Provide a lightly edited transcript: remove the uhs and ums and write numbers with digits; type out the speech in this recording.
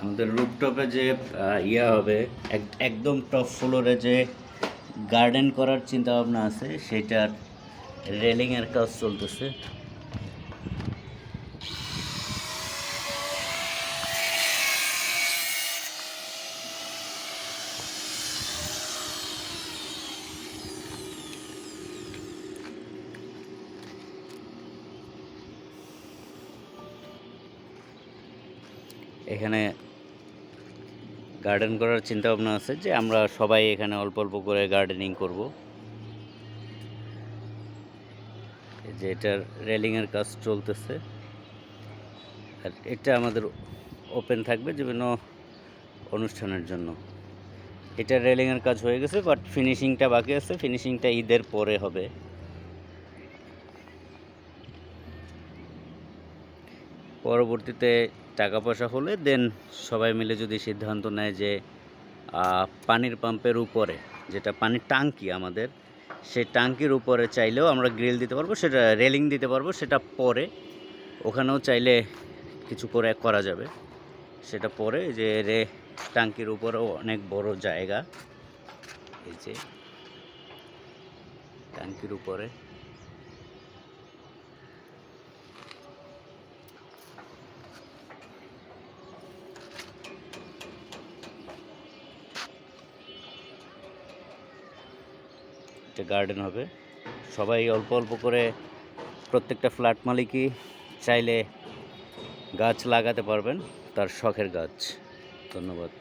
আমাদের রুফটপে যে ইয়া হবে একদম টপ ফ্লোরে যে গার্ডেন করার চিন্তা ভাবনা আছে, সেটার রেলিংয়ের কাজ চলতেছে। এখানে গার্ডেন করার চিন্তা ভাবনা আছে যে আমরা সবাই এখানে অল্প অল্প করে গার্ডেনিং করব। যে এটার রেলিংয়ের কাজ চলতেছে, আর এটা আমাদের ওপেন থাকবে বিভিন্ন অনুষ্ঠানের জন্য। এটার রেলিংয়ের কাজ হয়ে গেছে, বাট ফিনিশিংটা বাকি আছে। ফিনিশিংটা ঈদের পরে হবে। পরবর্তীতে টাকা পয়সা হলে দেন সবাই মিলে যদি সিদ্ধান্ত নেয় যে পানির পাম্পের উপরে যেটা পানির টাঙ্কি আমাদের, সেই টাঙ্কির উপরে চাইলেও আমরা গ্রিল দিতে পারবো, সেটা রেলিং দিতে পারবো। সেটা পরে ওখানেও চাইলে কিছু করে করা যাবে। সেটা পরে যে টাঙ্কির উপরেও অনেক বড় জায়গা, এই যে টাঙ্কির উপরে একটা গার্ডেন হবে। সবাই অল্প অল্প করে প্রত্যেকটা ফ্ল্যাট মালিকই চাইলে গাছ লাগাতে পারবেন, তার শখের গাছ। ধন্যবাদ।